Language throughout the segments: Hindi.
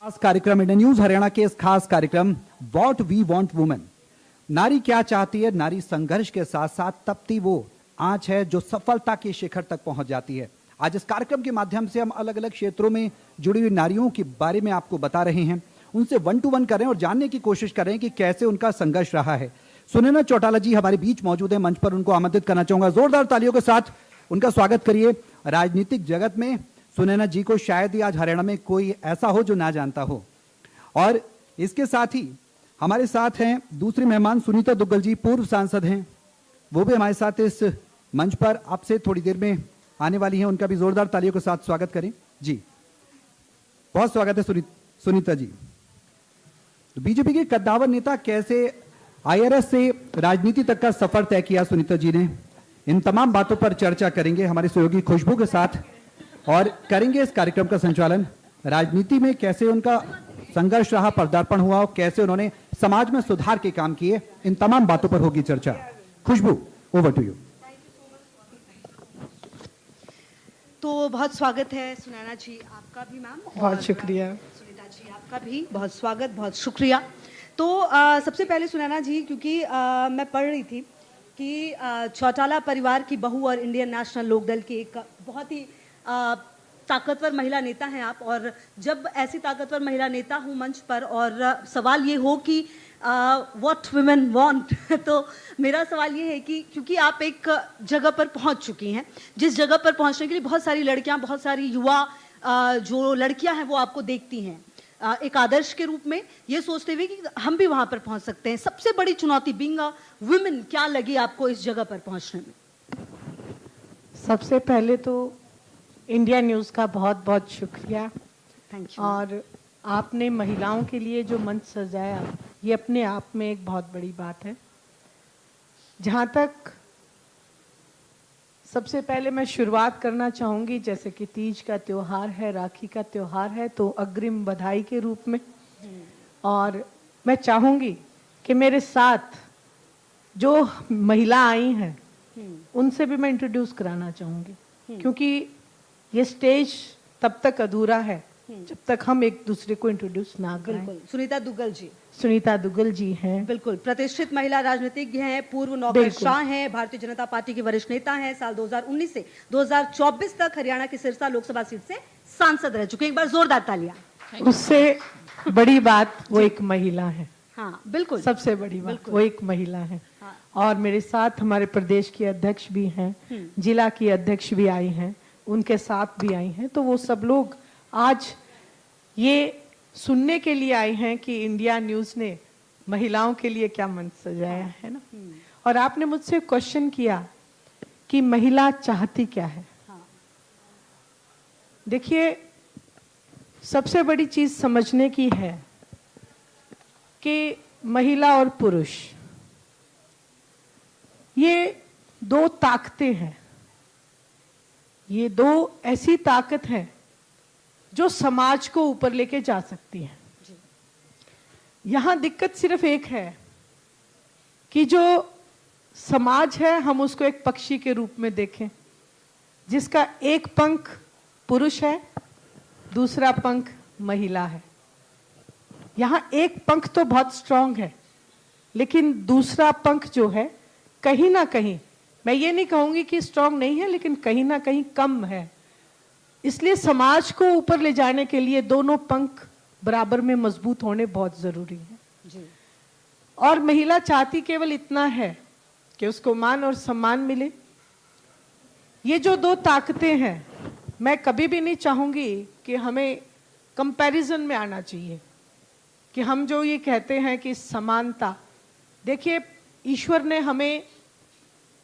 खास कार्यक्रम इंडिया न्यूज हरियाणा के इस खास कार्यक्रम व्हाट वी वांट वुमेन, नारी क्या चाहती है, नारी संघर्ष के साथ साथ तपती वो आंच है जो सफलता के शिखर तक पहुंच जाती है। आज इस कार्यक्रम के माध्यम से हम अलग अलग क्षेत्रों में जुड़ी हुई नारियों के बारे में आपको बता रहे हैं, उनसे 1 to 1 कर रहे हैं और जानने की कोशिश कर रहे हैं कि कैसे उनका संघर्ष रहा है। सुनैना चौटाला जी हमारे बीच मौजूद है, मंच पर उनको आमंत्रित करना चाहूंगा। जोरदार तालियों के साथ उनका स्वागत करिए। राजनीतिक जगत में सुनैना जी को शायद ही आज हरियाणा में कोई ऐसा हो जो ना जानता हो। और इसके साथ ही हमारे साथ हैं दूसरी मेहमान सुनीता दुग्गल जी, पूर्व सांसद हैं, वो भी हमारे साथ इस मंच पर आपसे थोड़ी देर में आने वाली हैं। उनका भी जोरदार तालियों के साथ स्वागत करें जी। बहुत स्वागत है सुनीता जी। तो बीजेपी के कद्दावर नेता, कैसे आईआरएस से राजनीति तक का सफर तय किया सुनीता जी ने, इन तमाम बातों पर चर्चा करेंगे हमारी सहयोगी खुशबू के साथ और करेंगे इस कार्यक्रम का संचालन। राजनीति में कैसे उनका संघर्ष रहा, पदार्पण हुआ और कैसे उन्होंने समाज में सुधार के काम किए, इन तमाम बातों पर होगी चर्चा। खुशबू, ओवर टू यू। तो बहुत स्वागत है सुनैना जी आपका भी मैम, बहुत शुक्रिया। सुनीता जी आपका भी बहुत स्वागत, बहुत शुक्रिया। तो सबसे पहले सुनैना जी, क्योंकि मैं पढ़ रही थी कि चौटाला परिवार की बहू और इंडियन नेशनल लोकदल की एक बहुत ही ताकतवर महिला नेता हैं आप, और जब ऐसी ताकतवर महिला नेता हूँ मंच पर और सवाल ये हो कि व्हाट वुमेन वांट तो मेरा सवाल ये है कि क्योंकि आप एक जगह पर पहुंच चुकी हैं, जिस जगह पर पहुंचने के लिए बहुत सारी लड़कियां, बहुत सारी युवा जो लड़कियां हैं वो आपको देखती हैं एक आदर्श के रूप में, ये सोचते हुए कि हम भी वहां पर पहुंच सकते हैं। सबसे बड़ी चुनौती बीइंग अ वुमेन क्या लगी आपको इस जगह पर पहुंचने में? सबसे पहले तो इंडिया न्यूज़ का बहुत बहुत शुक्रिया। Thank you. और आपने महिलाओं के लिए जो मंच सजाया, ये अपने आप में एक बहुत बड़ी बात है। जहाँ तक सबसे पहले मैं शुरुआत करना चाहूँगी, जैसे कि तीज का त्योहार है, राखी का त्योहार है, तो अग्रिम बधाई के रूप में। और मैं चाहूँगी कि मेरे साथ जो महिला आई हैं उनसे भी मैं इंट्रोड्यूस कराना चाहूँगी, क्योंकि ये स्टेज तब तक अधूरा है जब तक हम एक दूसरे को इंट्रोड्यूस ना करें। बिल्कुल। सुनीता दुग्गल जी। सुनीता दुग्गल जी हैं, बिल्कुल प्रतिष्ठित महिला राजनीतिज्ञ हैं, पूर्व नौकरशाह हैं, भारतीय जनता पार्टी के वरिष्ठ नेता हैं, साल 2019 से 2024 तक हरियाणा की सिरसा लोकसभा सीट से सांसद रह चुके हैं। एक बार जोरदार तालियां। उससे बड़ी बात वो एक महिला है। हाँ बिल्कुल, सबसे बड़ी बात वो एक महिला है। और मेरे साथ हमारे प्रदेश की अध्यक्ष भी हैं, जिला की अध्यक्ष भी आई हैं, उनके साथ भी आई हैं। तो वो सब लोग आज ये सुनने के लिए आए हैं कि इंडिया न्यूज़ ने महिलाओं के लिए क्या मंच सजाया है ना। और आपने मुझसे क्वेश्चन किया कि महिला चाहती क्या है। देखिए, सबसे बड़ी चीज समझने की है कि महिला और पुरुष ये दो ताकतें हैं, ये दो ऐसी ताकत है जो समाज को ऊपर लेके जा सकती है। यहां दिक्कत सिर्फ एक है कि जो समाज है हम उसको एक पक्षी के रूप में देखें, जिसका एक पंख पुरुष है, दूसरा पंख महिला है। यहां एक पंख तो बहुत स्ट्रांग है, लेकिन दूसरा पंख जो है कहीं ना कहीं, मैं ये नहीं कहूंगी कि स्ट्रांग नहीं है, लेकिन कहीं ना कहीं कम है। इसलिए समाज को ऊपर ले जाने के लिए दोनों पंख बराबर में मजबूत होने बहुत जरूरी है जी। और महिला चाहती केवल इतना है कि उसको मान और सम्मान मिले। ये जो दो ताकतें हैं, मैं कभी भी नहीं चाहूंगी कि हमें कंपैरिजन में आना चाहिए, कि हम जो ये कहते हैं कि समानता, देखिए ईश्वर ने हमें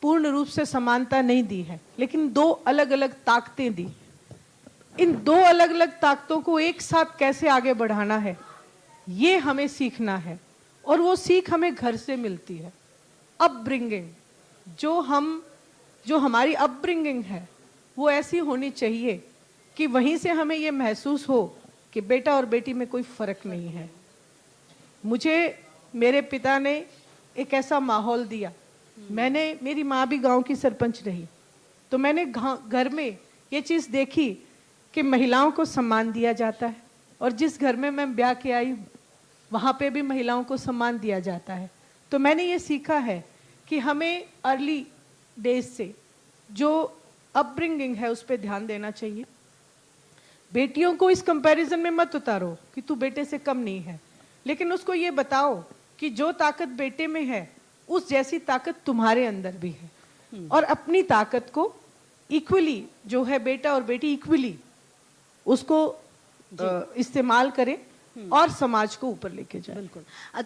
पूर्ण रूप से समानता नहीं दी है, लेकिन दो अलग अलग ताकतें दी। इन दो अलग अलग ताकतों को एक साथ कैसे आगे बढ़ाना है, ये हमें सीखना है। और वो सीख हमें घर से मिलती है। अपब्रिंगिंग, जो हमारी अपब्रिंगिंग है वो ऐसी होनी चाहिए कि वहीं से हमें ये महसूस हो कि बेटा और बेटी में कोई फर्क नहीं है। मुझे मेरे पिता ने एक ऐसा माहौल दिया, मेरी माँ भी गांव की सरपंच रही, तो मैंने घर में ये चीज़ देखी कि महिलाओं को सम्मान दिया जाता है और जिस घर में मैं ब्याह के आई वहाँ पे भी महिलाओं को सम्मान दिया जाता है। तो मैंने ये सीखा है कि हमें अर्ली डेज से जो अपब्रिंगिंग है उस पर ध्यान देना चाहिए। बेटियों को इस कंपैरिजन में मत उतारो कि तू बेटे से कम नहीं है, लेकिन उसको ये बताओ कि जो ताकत बेटे में है उस जैसी ताकत तुम्हारे अंदर भी है, और अपनी ताकत को इक्वली, जो है बेटा और बेटी इक्वली, उसको इस्तेमाल करें और समाज को ऊपर लेके जाए। बिल्कुल।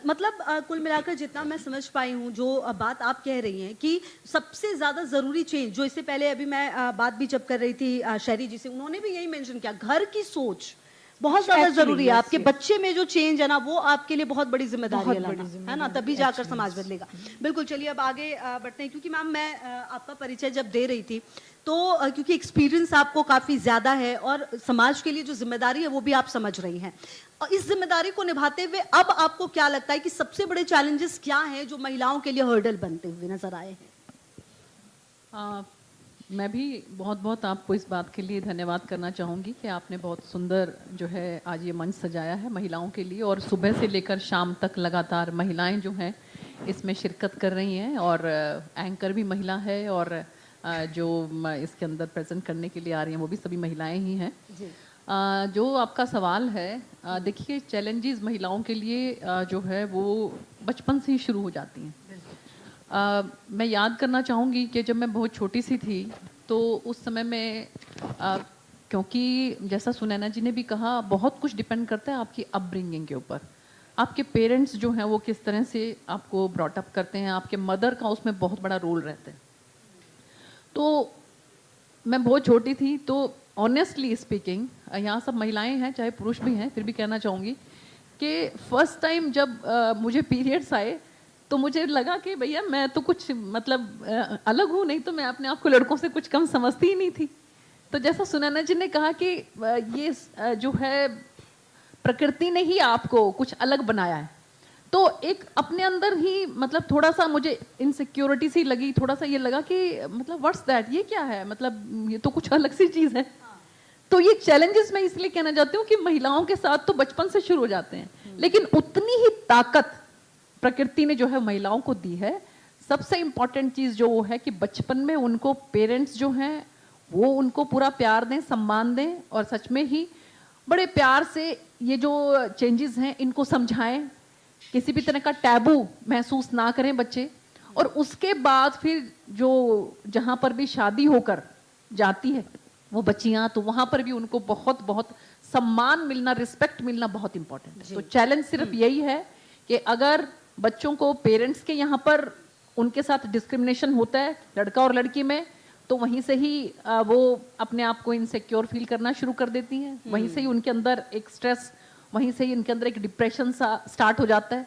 मतलब कुल मिलाकर जितना मैं समझ पाई हूँ, जो बात आप कह रही हैं कि सबसे ज़्यादा ज़रूरी चेंज, जो इससे पहले अभी मैं बात भी जब कर रही थी शहरी जी से, उन्होंने भी यही मेंशन किया, घर की सोच बहुत ज़्यादा ज़रूरी है। आपके बच्चे में जो चेंज है ना, वो आपके लिए बहुत बड़ी जिम्मेदारी है लाना, है ना, तभी जाकर समाज बदलेगा। बिल्कुल। चलिए अब आगे बढ़ते हैं, क्योंकि मैम मैं आपका परिचय जब दे रही थी तो क्योंकि एक्सपीरियंस आपको काफ़ी ज़्यादा है और समाज के लिए जो जिम्मेदारी है वो भी आप समझ रही हैं, और इस जिम्मेदारी को निभाते हुए अब आपको क्या लगता है कि सबसे बड़े चैलेंजेस क्या हैं जो महिलाओं के लिए हर्डल बनते हुए नजर आए हैं? मैं भी बहुत बहुत आपको इस बात के लिए धन्यवाद करना चाहूँगी कि आपने बहुत सुंदर जो है आज ये मंच सजाया है महिलाओं के लिए, और सुबह से लेकर शाम तक लगातार महिलाएं जो हैं इसमें शिरकत कर रही हैं, और एंकर भी महिला है, और जो इसके अंदर प्रेजेंट करने के लिए आ रही हैं वो भी सभी महिलाएं ही हैं। जो आपका सवाल है, देखिए चैलेंजेस महिलाओं के लिए जो है वो बचपन से ही शुरू हो जाती हैं। मैं याद करना चाहूँगी कि जब मैं बहुत छोटी सी थी तो उस समय में क्योंकि जैसा सुनैना जी ने भी कहा, बहुत कुछ डिपेंड करता है आपकी अपब्रिंगिंग के ऊपर। आपके पेरेंट्स जो हैं वो किस तरह से आपको ब्रॉट अप करते हैं, आपके मदर का उसमें बहुत बड़ा रोल रहता है। तो मैं बहुत छोटी थी, तो ऑनेस्टली स्पीकिंग, यहाँ सब महिलाएं हैं चाहे पुरुष भी हैं, फिर भी कहना चाहूँगी कि फर्स्ट टाइम जब मुझे पीरियड्स आए तो मुझे लगा कि भैया मैं तो कुछ मतलब अलग हूँ, नहीं तो मैं अपने आप को लड़कों से कुछ कम समझती ही नहीं थी। तो जैसा सुनैना जी ने कहा कि ये जो है प्रकृति ने ही आपको कुछ अलग बनाया है, तो एक अपने अंदर ही मतलब थोड़ा सा मुझे इनसिक्योरिटी सी लगी, थोड़ा सा ये लगा कि मतलब व्हाट्स दैट, ये क्या है, मतलब ये तो कुछ अलग सी चीज़ है। तो ये चैलेंजेस मैं इसलिए कहना चाहती हूँ कि महिलाओं के साथ तो बचपन से शुरू हो जाते हैं, लेकिन उतनी ही ताकत प्रकृति ने जो है महिलाओं को दी है। सबसे इंपॉर्टेंट चीज़ जो वो है कि बचपन में उनको पेरेंट्स जो हैं वो उनको पूरा प्यार दें, सम्मान दें, और सच में ही बड़े प्यार से ये जो चेंजेस हैं इनको समझाएं, किसी भी तरह का टैबू महसूस ना करें बच्चे। और उसके बाद फिर जो जहाँ पर भी शादी होकर जाती है वो बच्चियाँ, तो वहाँ पर भी उनको बहुत बहुत सम्मान मिलना, रिस्पेक्ट मिलना बहुत इंपॉर्टेंट है। तो चैलेंज सिर्फ यही है कि अगर बच्चों को पेरेंट्स के यहाँ पर उनके साथ डिस्क्रिमिनेशन होता है लड़का और लड़की में, तो वहीं से ही वो अपने आप को इनसिक्योर फील करना शुरू कर देती हैं, वहीं से ही उनके अंदर एक स्ट्रेस, वहीं से ही उनके अंदर एक डिप्रेशन सा स्टार्ट हो जाता है।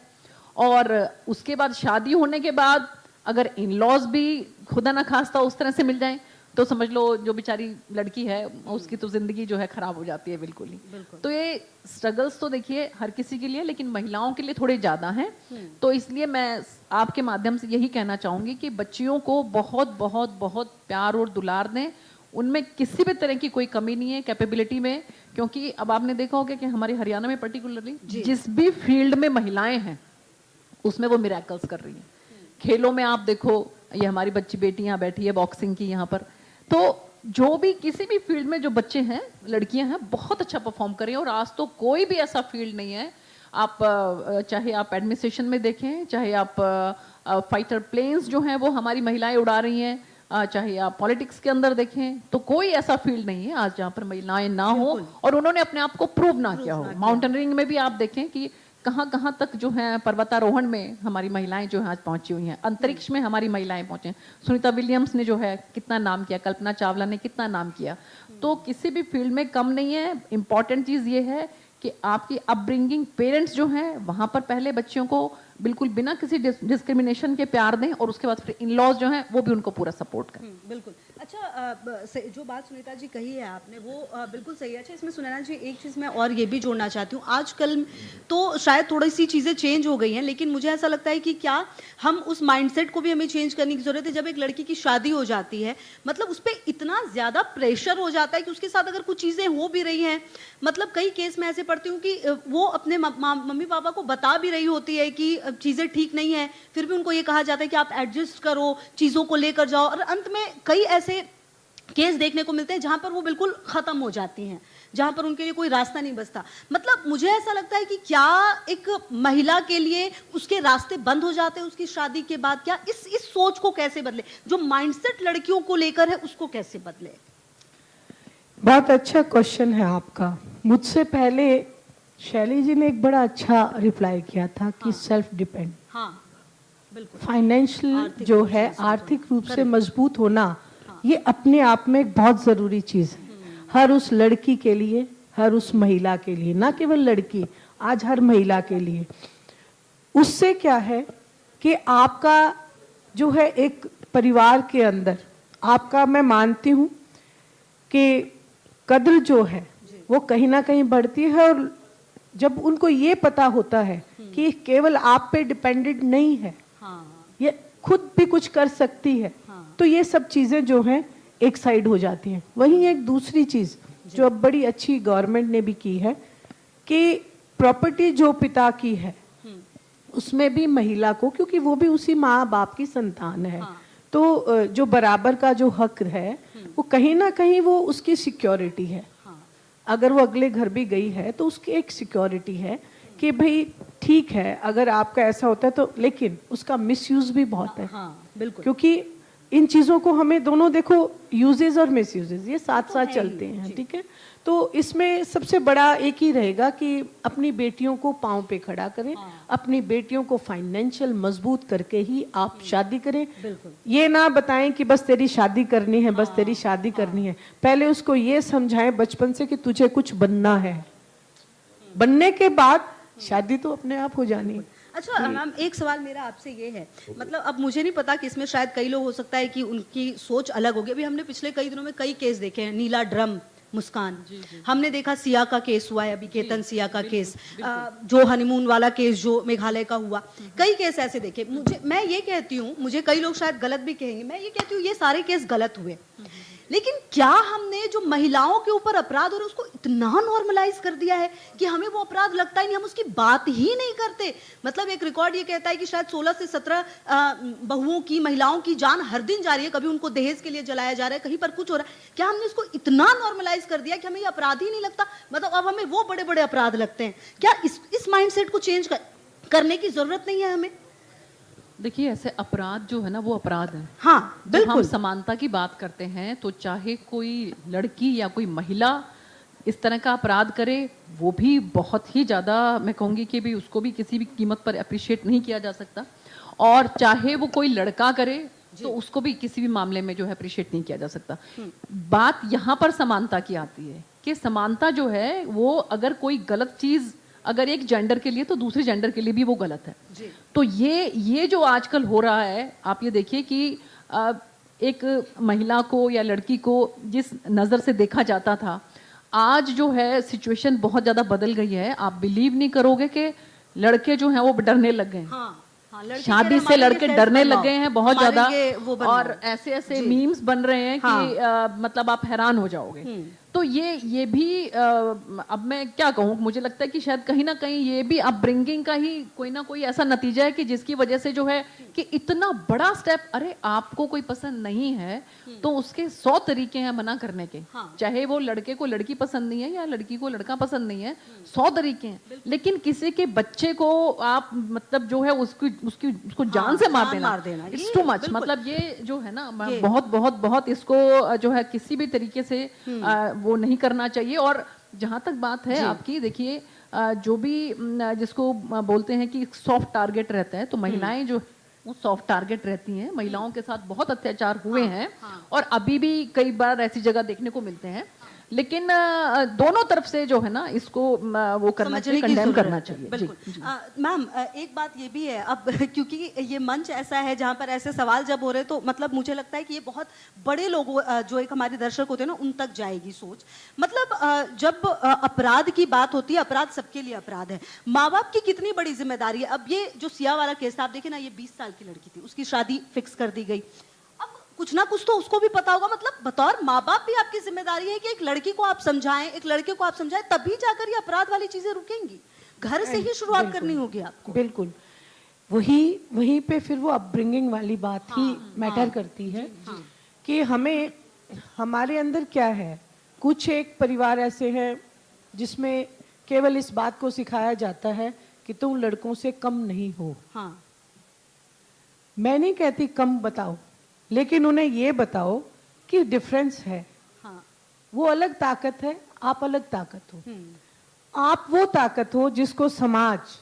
और उसके बाद शादी होने के बाद अगर इन लॉज भी खुदा ना खास्ता उस तरह से मिल जाएं तो समझ लो जो बेचारी लड़की है उसकी तो जिंदगी जो है खराब हो जाती है बिल्कुल ही। तो ये स्ट्रगल्स तो देखिए हर किसी के लिए, लेकिन महिलाओं के लिए थोड़े ज्यादा हैं। तो इसलिए मैं आपके माध्यम से यही कहना चाहूंगी कि बच्चियों को बहुत बहुत बहुत प्यार और दुलार दें, उनमें किसी भी तरह की कोई कमी नहीं है कैपेबिलिटी में। क्योंकि अब आपने देखा होगा कि हमारे हरियाणा में पर्टिकुलरली जिस भी फील्ड में महिलाएं हैं उसमें वो मिरेकल्स कर रही हैं। खेलों में आप देखो, ये हमारी बच्ची बेटियां बैठी है बॉक्सिंग की यहाँ पर, तो जो भी किसी भी फील्ड में जो बच्चे हैं, लड़कियां हैं, बहुत अच्छा परफॉर्म कर रही हैं। और आज तो कोई भी ऐसा फील्ड नहीं है, आप चाहे आप एडमिनिस्ट्रेशन में देखें, चाहे आप फाइटर प्लेन्स जो हैं वो हमारी महिलाएं उड़ा रही हैं, चाहे आप पॉलिटिक्स के अंदर देखें, तो कोई ऐसा फील्ड नहीं है आज जहाँ पर महिलाएं ना हो और उन्होंने अपने आप को प्रूव ना किया हो। माउंटेनियरिंग में भी आप देखें कि कहाँ कहाँ तक जो है पर्वतारोहण में हमारी महिलाएं जो है आज पहुंची हुई हैं, अंतरिक्ष में हमारी महिलाएं पहुंचे हैं। सुनीता विलियम्स ने जो है कितना नाम किया, कल्पना चावला ने कितना नाम किया। तो किसी भी फील्ड में कम नहीं है। इंपॉर्टेंट चीज़ ये है कि आपकी अपब्रिंगिंग, पेरेंट्स जो हैं वहाँ पर पहले बच्चियों को बिल्कुल बिना किसी डिस्क्रिमिनेशन के प्यार दें, और उसके बाद फिर इन लॉज जो हैं वो भी उनको पूरा सपोर्ट करें। बिल्कुल। अच्छा, अच्छा जो बात सुनीता जी कही है आपने वो बिल्कुल सही है। अच्छा, इसमें सुनैना जी एक चीज़ मैं और ये भी जोड़ना चाहती हूँ। आजकल तो शायद थोड़ी सी चीज़ें चेंज हो गई हैं, लेकिन मुझे ऐसा लगता है कि क्या हम उस माइंडसेट को भी हमें चेंज करने की ज़रूरत है। जब एक लड़की की शादी हो जाती है, मतलब उस पर इतना ज़्यादा प्रेशर हो जाता है कि उसके साथ अगर कुछ चीज़ें हो भी रही हैं, मतलब कई केस में ऐसे पढ़ती हूँ कि वो अपने मम्मी पापा को बता भी रही होती है कि चीज़ें ठीक नहीं है, फिर भी उनको ये कहा जाता है कि आप एडजस्ट करो, चीज़ों को लेकर जाओ, और अंत में कई ऐसे केस देखने को मिलते हैं जहां पर वो बिल्कुल खत्म हो जाती हैं, जहां पर उनके लिए कोई रास्ता नहीं बचता। मतलब मुझे ऐसा लगता है कि क्या एक महिला के लिए उसके रास्ते बंद हो जाते हैं उसकी शादी के बाद? क्या इस सोच को कैसे बदले, जो माइंडसेट लड़कियों को लेकर है उसको कैसे बदले? बहुत अच्छा क्वेश्चन है आपका। मुझसे पहले शैली जी ने एक बड़ा अच्छा रिप्लाई किया था कि सेल्फ डिपेंड, हाँ बिल्कुल, फाइनेंशियल आर्थिक जो रूप से है मजबूत आर्थिक होना। रूप से Correct। मजबूत होना, ये अपने आप में एक बहुत जरूरी चीज है, हर उस लड़की के लिए, हर उस महिला के लिए, ना केवल लड़की, आज हर महिला के लिए। उससे क्या है कि आपका जो है एक परिवार के अंदर आपका, मैं मानती हूं कि कद्र जो है वो कहीं ना कहीं बढ़ती है, और जब उनको ये पता होता है कि केवल आप पे डिपेंडेंट नहीं है, हाँ ये खुद भी कुछ कर सकती है, तो ये सब चीजें जो हैं एक साइड हो जाती हैं। वहीं एक दूसरी चीज जो अब बड़ी अच्छी गवर्नमेंट ने भी की है कि प्रॉपर्टी जो पिता की है उसमें भी महिला को, क्योंकि वो भी उसी माँ बाप की संतान है, तो जो बराबर का जो हक है वो कहीं ना कहीं वो उसकी सिक्योरिटी है। अगर वो अगले घर भी गई है तो उसकी एक सिक्योरिटी है कि भाई ठीक है, अगर आपका ऐसा होता है तो, लेकिन उसका मिसयूज भी बहुत है। हाँ बिल्कुल, क्योंकि इन चीजों को हमें दोनों, देखो यूजेस और मिसयूजेस ये साथ साथ चलते हैं, ठीक है। तो इसमें सबसे बड़ा एक ही रहेगा कि अपनी बेटियों को पांव पे खड़ा करें, अपनी बेटियों को फाइनेंशियल मजबूत करके ही आप शादी करें। ये ना बताएं कि बस तेरी शादी करनी है, बस तेरी शादी करनी है। पहले उसको ये समझाएं बचपन से कि तुझे कुछ बनना है, बनने के बाद शादी तो अपने आप हो जानी है। अच्छा मैम, एक सवाल मेरा आपसे ये है, मतलब अब मुझे नहीं पता कि इसमें शायद कई लोग हो सकता है कि उनकी सोच अलग होगी। अभी हमने पिछले कई दिनों में कई केस देखे हैं, नीला ड्रम, मुस्कान, हमने देखा सिया का केस हुआ है अभी, केतन सिया का केस, जो हनीमून वाला केस जो मेघालय का हुआ, कई केस ऐसे देखे। मैं ये कहती हूँ, मुझे कई लोग शायद गलत भी कहेंगे, मैं ये कहती हूँ ये सारे केस गलत हुए, लेकिन क्या हमने जो महिलाओं के ऊपर अपराध हो रहे उसको इतना नॉर्मलाइज कर दिया है कि हमें वो अपराध लगता ही नहीं, हम उसकी बात ही नहीं करते। मतलब एक रिकॉर्ड ये कहता है कि शायद 16 से 17 बहुओं की, महिलाओं की जान हर दिन जा रही है, कभी उनको दहेज के लिए जलाया जा रहा है, कहीं पर कुछ हो रहा है। क्या हमने इसको इतना नॉर्मलाइज कर दिया कि हमें ये अपराध ही नहीं लगता? मतलब अब हमें वो बड़े बड़े अपराध लगते हैं। क्या इस माइंडसेट को चेंज करने की जरूरत नहीं है हमें? देखिए, ऐसे अपराध जो है ना वो अपराध है। हाँ जब बिल्कुल, हम समानता की बात करते हैं तो चाहे कोई लड़की या कोई महिला इस तरह का अपराध करे, वो भी बहुत ही ज़्यादा, मैं कहूँगी कि भी उसको भी किसी भी कीमत पर अप्रिशिएट नहीं किया जा सकता, और चाहे वो कोई लड़का करे तो उसको भी किसी भी मामले में जो है अप्रिशिएट नहीं किया जा सकता। बात यहाँ पर समानता की आती है कि समानता जो है वो, अगर कोई गलत चीज़ अगर एक जेंडर के लिए तो दूसरे जेंडर के लिए भी वो गलत है। तो ये जो आजकल हो रहा है, आप ये देखिए कि एक महिला को या लड़की को जिस नज़र से देखा जाता था, आज जो है सिचुएशन बहुत ज़्यादा बदल गई है। आप बिलीव नहीं करोगे कि लड़के जो हैं वो डरने लग गए हैं। हाँ, लड़के शादी कह से रहे लड़के हमारे डरने लिए लग गए हैं बहुत ज्यादा, वो बनवाओ। और ऐसे ऐसे मीम्स बन रहे हैं कि मतलब आप हैरान हो जाओगे। तो ये भी अब मैं क्या कहूँ, मुझे लगता है कि शायद कहीं ना कहीं ये भी अपब्रिंगिंग का ही कोई ना कोई ऐसा नतीजा है कि जिसकी वजह से जो है कि इतना बड़ा स्टेप, अरे आपको कोई पसंद नहीं है तो उसके 100 तरीके हैं मना करने के। चाहे वो लड़के को लड़की पसंद नहीं है या लड़की को लड़का पसंद नहीं है, 100 तरीके हैं, लेकिन किसी के बच्चे को आप मतलब जो है उसको जान से मार देना, इट्स टू मच। मतलब ये जो है ना, बहुत बहुत बहुत इसको जो है किसी भी तरीके से वो नहीं करना चाहिए। और जहां तक बात है आपकी, देखिए जो भी जिसको बोलते हैं कि सॉफ्ट टारगेट रहता है, तो महिलाएं जो वो सॉफ्ट टारगेट रहती हैं, महिलाओं के साथ बहुत अत्याचार हुए हैं और अभी भी कई बार ऐसी जगह देखने को मिलते हैं। लेकिन दोनों तरफ से जो है ना इसको वो करना चाहिए, समझने की कंडेम जरूरत करना है। चाहिए। बिल्कुल। जी। मैम, एक बात ये भी है अब क्योंकि ये मंच ऐसा है जहाँ पर ऐसे सवाल जब हो रहे तो मतलब मुझे लगता है कि ये बहुत बड़े लोगों जो एक हमारे दर्शक होते हैं ना उन तक जाएगी सोच। मतलब जब अपराध की बात होती है, अपराध सबके लिए अपराध है, माँ बाप की कितनी बड़ी जिम्मेदारी है। अब ये जो सिया वाला केस था, आप देखिए ना, ये 20 साल की लड़की थी, उसकी शादी फिक्स कर दी गई। अब कुछ ना कुछ तो उसको भी पता होगा, मतलब बतौर माँ बाप भी आपकी जिम्मेदारी है कि एक लड़की को आप समझाएं, एक लड़के को आप समझाएं, तभी जाकर ये अपराध वाली चीजें रुकेंगी। घर से ही शुरुआत बिल्कुल, करनी होगी आपको। बिल्कुल। वहीं पे फिर वो अपब्रिंगिंग वाली बात ही मैटर करती है कि हमें, हमारे अंदर क्या है। कुछ एक परिवार ऐसे हैं जिसमें केवल इस बात को सिखाया जाता है कि तुम लड़कों से कम नहीं हो। हाँ, मैं नहीं कहती कम बताओ, लेकिन उन्हें ये बताओ कि डिफरेंस है। हाँ। वो अलग ताकत है, आप अलग ताकत हो। आप वो ताकत हो जिसको समाज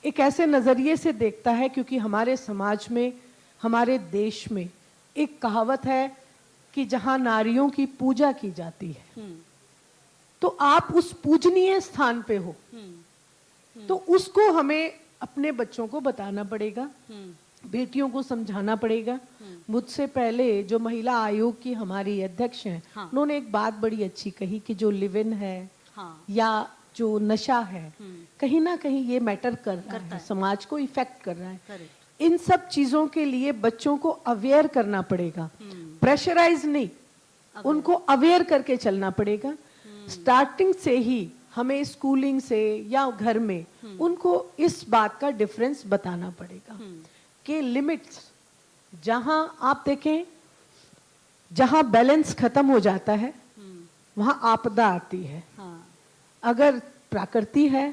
एक ऐसे नजरिए से देखता है, क्योंकि हमारे समाज में, हमारे देश में एक कहावत है कि जहां नारियों की पूजा की जाती है, तो आप उस पूजनीय स्थान पे हो, तो उसको हमें अपने बच्चों को बताना पड़ेगा, बेटियों को समझाना पड़ेगा। मुझसे पहले जो महिला आयोग की हमारी अध्यक्ष हैं, हाँ। उन्होंने एक बात बड़ी अच्छी कही कि जो लिव इन है हाँ। या जो नशा है, कहीं ना कहीं ये मैटर कर रहा है, समाज को इफेक्ट कर रहा है। करेक्ट। इन सब चीजों के लिए बच्चों को अवेयर करना पड़ेगा, प्रेशराइज नहीं, उनको अवेयर करके चलना पड़ेगा। स्टार्टिंग से ही हमें स्कूलिंग से या घर में उनको इस बात का डिफरेंस बताना पड़ेगा कि लिमिट्स, जहां आप देखें, जहां बैलेंस खत्म हो जाता है वहां आपदा आती है। हाँ। अगर प्रकृति है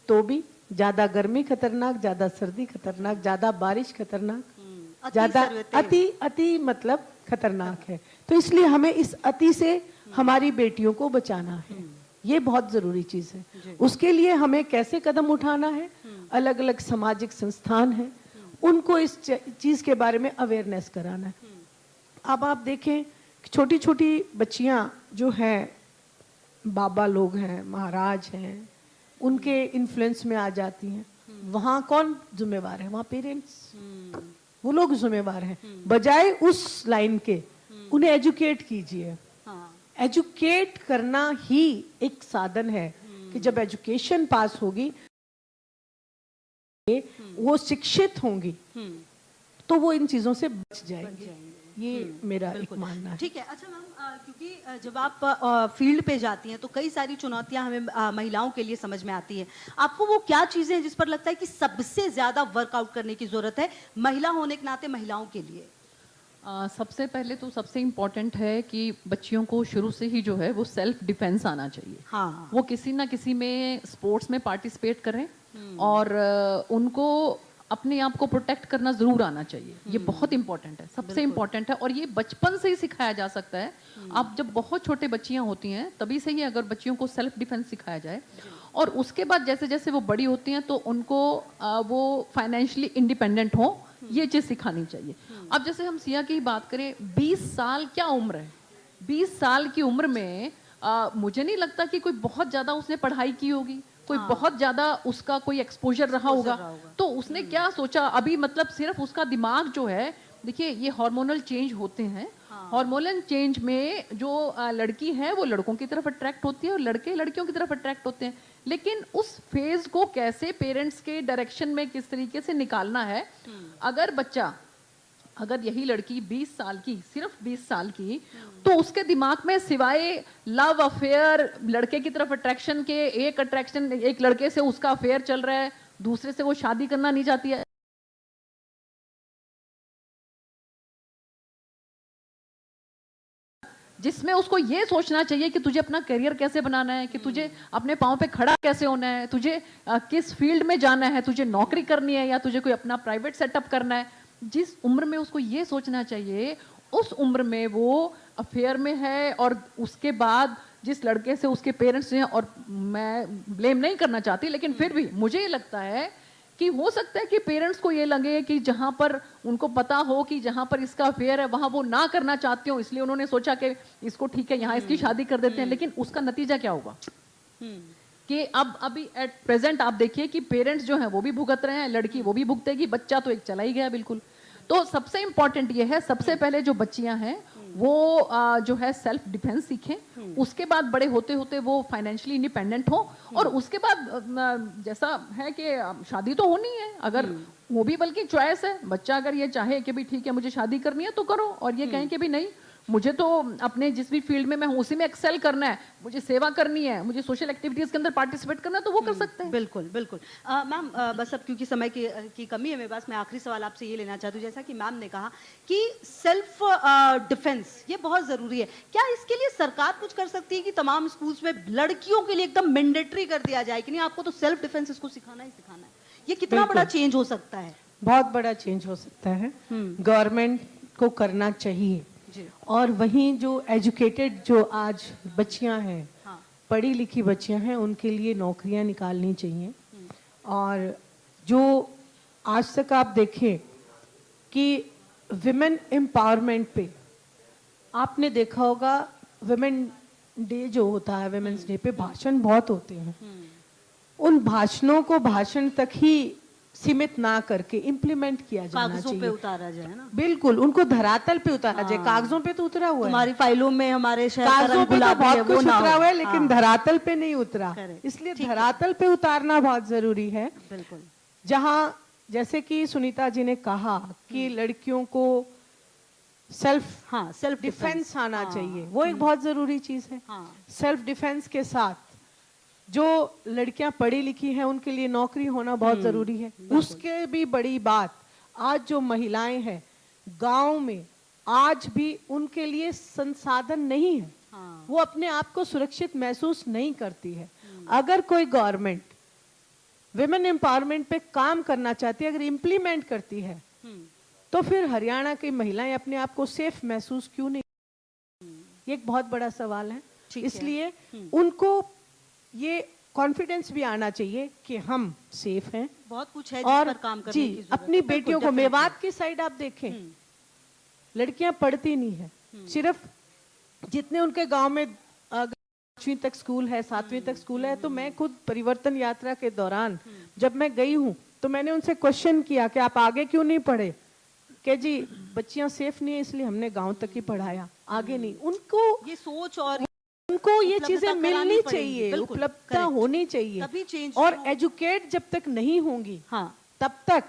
तो भी ज्यादा गर्मी खतरनाक, ज्यादा सर्दी खतरनाक, ज्यादा बारिश खतरनाक, अति ज्यादा सर्वते। अति मतलब खतरनाक है। तो इसलिए हमें इस अति से हमारी बेटियों को बचाना है, ये बहुत जरूरी चीज है। उसके लिए हमें कैसे कदम उठाना है, अलग अलग सामाजिक संस्थान हैं, उनको इस चीज के बारे में अवेयरनेस कराना है। अब आप देखें, छोटी छोटी बच्चियां जो हैं, बाबा लोग हैं, महाराज हैं, उनके इन्फ्लुएंस में आ जाती हैं। वहां कौन जिम्मेवार है? वहां पेरेंट्स, वो लोग जिम्मेवार हैं। बजाय उस लाइन के उन्हें एजुकेट कीजिए। हाँ। एजुकेट करना ही एक साधन है कि जब एजुकेशन पास होगी, वो शिक्षित होंगी, तो वो इन चीजों से बच जाएंगे। ये मेरा एक मानना है। ठीक है। अच्छा मैम, क्योंकि जब आप फील्ड पे जाती हैं तो कई सारी चुनौतियां हमें महिलाओं के लिए समझ में आती है। आपको वो क्या चीजें हैं जिस पर लगता है कि सबसे ज्यादा वर्कआउट करने की जरूरत है महिला होने के नाते महिलाओं के लिए? सबसे पहले तो सबसे इम्पोर्टेंट है कि बच्चियों को शुरू से ही जो है वो सेल्फ डिफेंस आना चाहिए। हाँ। वो किसी ना किसी में स्पोर्ट्स में पार्टिसिपेट करें और उनको अपने आप को प्रोटेक्ट करना जरूर आना चाहिए। ये बहुत इंपॉर्टेंट है, सबसे इम्पॉर्टेंट है, और ये बचपन से ही सिखाया जा सकता है। आप जब बहुत छोटे बच्चियां होती हैं तभी से ही अगर बच्चियों को सेल्फ डिफेंस सिखाया जाए, और उसके बाद जैसे जैसे वो बड़ी होती हैं तो उनको वो फाइनेंशियली इंडिपेंडेंट हो, ये चीज सिखानी चाहिए। अब जैसे हम सिया की बात करें, 20 साल क्या उम्र है? 20 साल की उम्र में मुझे नहीं लगता कि कोई बहुत ज्यादा उसने पढ़ाई की होगी, कोई बहुत ज्यादा उसका कोई एक्सपोजर रहा होगा। तो उसने क्या सोचा अभी, मतलब सिर्फ उसका दिमाग जो है, देखिए ये हार्मोनल चेंज होते हैं। हार्मोनल चेंज में जो लड़की है वो लड़कों की तरफ अट्रैक्ट होती है और लड़के लड़कियों की तरफ अट्रैक्ट होते हैं। लेकिन उस फेज को कैसे पेरेंट्स के डायरेक्शन में किस तरीके से निकालना है, अगर यही लड़की 20 साल की, सिर्फ 20 साल की, तो उसके दिमाग में सिवाय लव अफेयर, लड़के की तरफ अट्रैक्शन के, एक लड़के से उसका अफेयर चल रहा है, दूसरे से वो शादी करना नहीं चाहती है, जिसमें उसको ये सोचना चाहिए कि तुझे अपना करियर कैसे बनाना है, कि तुझे अपने पाँव पे खड़ा कैसे होना है, तुझे किस फील्ड में जाना है, तुझे नौकरी करनी है या तुझे कोई अपना प्राइवेट सेटअप करना है। जिस उम्र में उसको ये सोचना चाहिए, उस उम्र में वो अफेयर में है, और उसके बाद जिस लड़के से उसके पेरेंट्स हैं, और मैं ब्लेम नहीं करना चाहती, लेकिन फिर भी मुझे ये लगता है कि हो सकता है कि पेरेंट्स को ये लगे कि जहां पर उनको पता हो कि जहां पर इसका अफेयर है वहां वो ना करना चाहते हो, इसलिए उन्होंने सोचा कि इसको ठीक है यहाँ इसकी शादी कर देते हैं, लेकिन उसका नतीजा क्या होगा कि अब अभी एट प्रेजेंट आप देखिए कि पेरेंट्स जो हैं वो भी भुगत रहे हैं, लड़की वो भी भुगतेगी, बच्चा तो एक चला ही गया बिल्कुल। तो सबसे इंपॉर्टेंट ये है, सबसे पहले जो बच्चियां हैं वो जो है सेल्फ डिफेंस सीखें, उसके बाद बड़े होते होते वो फाइनेंशियली इंडिपेंडेंट हो, और उसके बाद जैसा है कि शादी तो होनी है, अगर वो भी बल्कि चॉइस है, बच्चा अगर ये चाहे कि भी ठीक है मुझे शादी करनी है तो करो, और ये कहें कि भी नहीं मुझे तो अपने जिस भी फील्ड में मैं हूँ उसी में एक्सेल करना है, मुझे सेवा करनी है, मुझे सोशल एक्टिविटीज के अंदर पार्टिसिपेट करना है, तो वो कर सकते हैं। बिल्कुल बिल्कुल। मैम बस अब क्योंकि समय की कमी है मेरे पास, मैं आखिरी सवाल आपसे ये लेना चाहती हूँ, जैसा कि मैम ने कहा कि सेल्फ डिफेंस ये बहुत जरूरी है, क्या इसके लिए सरकार कुछ कर सकती है कि तमाम स्कूल्स में लड़कियों के लिए एकदम मैंडेटरी कर दिया जाए कि नहीं आपको तो सेल्फ डिफेंस इसको सिखाना ही सिखाना है? ये कितना बड़ा चेंज हो सकता है? बहुत बड़ा चेंज हो सकता है, गवर्नमेंट को करना चाहिए। जी। और वहीं जो एजुकेटेड जो आज बच्चियां हैं, हाँ। पढ़ी लिखी बच्चियां हैं, उनके लिए नौकरियां निकालनी चाहिए। और जो आज तक आप देखें कि विमेन एम्पावरमेंट पे आपने देखा होगा, विमेन डे जो होता है, विमेन्स डे पे भाषण बहुत होते हैं, उन भाषणों को भाषण तक ही सीमित ना करके इम्प्लीमेंट किया जाना कागजों चाहिए। पे उतारा जाए ना, बिल्कुल, उनको धरातल पे उतारा जाए। कागजों पे तो उतरा हुआ है, तुम्हारी फाइलों में हमारे शहर का कागजों रंग पे तो गुलाबी है, बहुत वो कुछ ना उतरा हो। हुआ है, लेकिन हाँ, धरातल पे नहीं उतरा। Correct। इसलिए ठीक है। धरातल पे उतारना बहुत जरूरी है। बिल्कुल। जहां जैसे कि सुनीता जी ने कहा कि लड़कियों को सेल्फ डिफेंस आना चाहिए, वो एक बहुत जरूरी चीज है। हाँ। सेल्फ डिफेंस के साथ जो लड़कियां पढ़ी लिखी हैं उनके लिए नौकरी होना बहुत जरूरी है। उसके भी बड़ी बात, आज जो महिलाएं हैं गांव में, आज भी उनके लिए संसाधन नहीं है। हाँ। वो अपने आप को सुरक्षित महसूस नहीं करती है। अगर कोई गवर्नमेंट विमेन एम्पावरमेंट पे काम करना चाहती है, अगर इम्प्लीमेंट करती है, तो फिर हरियाणा की महिलाएं अपने आप को सेफ महसूस क्यों नहीं? ये एक बहुत बड़ा सवाल है। ठीक है। इसलिए उनको ये कॉन्फिडेंस भी आना चाहिए कि हम सेफ हैं। बहुत कुछ है और जिस पर काम करने जी, की जरूरत अपनी है। बेटियों को, बिल्कुल, मेवात की साइड आप देखें, लड़कियां पढ़ती नहीं है, सिर्फ जितने उनके गांव में 5वीं तक स्कूल है, 7वीं तक स्कूल है। तो मैं खुद परिवर्तन यात्रा के दौरान जब मैं गई हूँ तो मैंने उनसे क्वेश्चन किया कि आप आगे क्यों नहीं पढ़े? कि जी बच्चियां सेफ नहीं है इसलिए हमने गांव तक ही पढ़ाया, आगे नहीं। उनको ये सोच और उनको ये उपलब्धता चीजें करानी मिलनी पड़ेगी। चाहिए, बिल्कुल, उपलब्धता correct। होनी चाहिए। तभी change और हो। एजुकेट जब तक नहीं होंगी, हाँ, तब तक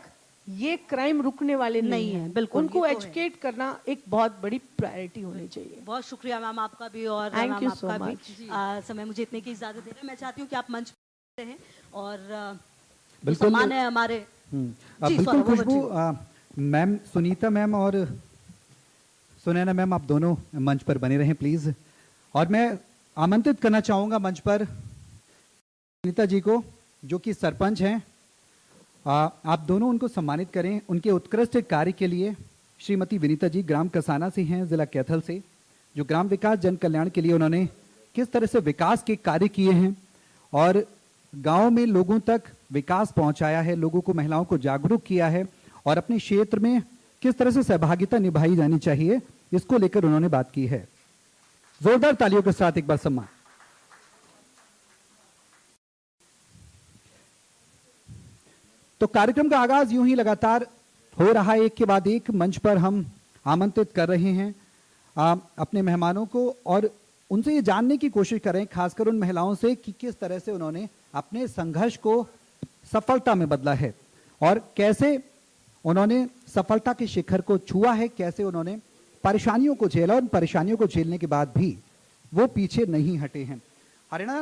ये क्राइम रुकने वाले नहीं नहीं है। है, बिल्कुल, उनको ये तो है। एजुकेट करना एक बहुत बड़ी प्रायोरिटी होनी चाहिए। बहुत शुक्रिया मैम आपका भी, और Thank मैम you so आपका भी much। समय मुझे इतने की इजाजत दे रहे हैं। मैं चाहती हूँ कि आप मंच पे हैं और जो बिल्कुल। सम्मान है हमारे जी, बिल्कुल Saurabh, over to Khushboo, you। Ma'am, Sunita ma'am और सुनैना मैम, आप दोनों मंच पर बने रहें प्लीज। और मैं आमंत्रित करना चाहूंगा मंच पर सुनीता जी को, जो कि सरपंच हैं। आप दोनों उनको सम्मानित करें उनके उत्कृष्ट कार्य के लिए। श्रीमती विनीता जी ग्राम कसाना से हैं, जिला कैथल से, जो ग्राम विकास जन कल्याण के लिए उन्होंने किस तरह से विकास के कार्य किए हैं और गांव में लोगों तक विकास पहुंचाया है, लोगों को, महिलाओं को जागरूक किया है, और अपने क्षेत्र में किस तरह से सहभागिता निभाई जानी चाहिए, इसको लेकर उन्होंने बात की है। जोरदार तालियों के साथ एक बार सम्मान। तो कार्यक्रम का आगाज यूं ही लगातार हो रहा है, एक के बाद एक मंच पर हम आमंत्रित कर रहे हैं अपने मेहमानों को, और उनसे ये जानने की कोशिश करें, खासकर उन महिलाओं से, कि किस तरह से उन्होंने अपने संघर्ष को सफलता में बदला है और कैसे उन्होंने सफलता के शिखर को छुआ है, कैसे उन्होंने परेशानियों को झेला, और परेशानियों को झेलने के बाद भी वो पीछे नहीं हटे हैं। हरियाणा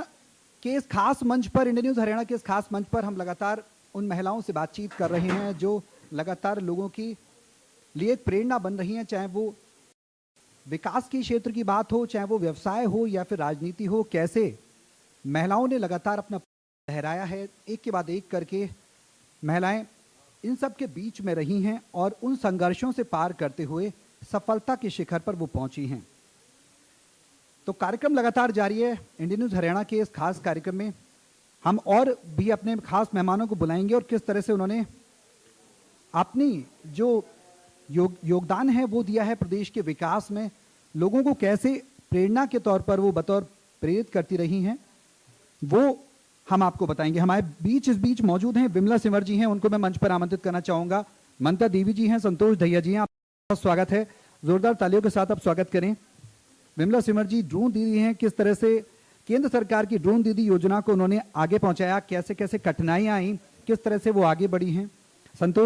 के इस खास मंच पर, इंडिया न्यूज हरियाणा के इस खास मंच पर हम लगातार उन महिलाओं से बातचीत कर रहे हैं जो लगातार लोगों की लिए एक प्रेरणा बन रही हैं, चाहे वो विकास के क्षेत्र की बात हो, चाहे वो व्यवसाय हो या फिर राजनीति हो। कैसे महिलाओं ने लगातार अपना लहराया है, एक के बाद एक करके महिलाएं इन सब के बीच में रही हैं और उन संघर्षों से पार करते हुए सफलता के शिखर पर वो पहुंची हैं। तो कार्यक्रम लगातार जारी है। इंडिया न्यूज हरियाणा के इस खास कार्यक्रम में हम और भी अपने खास मेहमानों को बुलाएंगे और किस तरह से उन्होंने अपनी जो योगदान है वो दिया है प्रदेश के विकास में, लोगों को कैसे प्रेरणा के तौर पर वो बतौर प्रेरित करती रही हैं, वो हम आपको बताएंगे। हमारे बीच इस बीच मौजूद हैं विमला सिमर जी हैं, उनको मैं मंच पर आमंत्रित करना चाहूंगा। ममता देवी जी हैं, संतोष दहिया जी हैं, आपका स्वागत है। जोरदार तालियों के साथ आप स्वागत करें। विमला सिमर जी ड्रोन दीदी हैं, किस तरह से केंद्र सरकार की ड्रोन दीदी योजना को उन्होंने आगे पहुंचाया, कैसे कैसे कठिनाइयां आई, किस तरह से वो आगे बढ़ी हैं। संतोष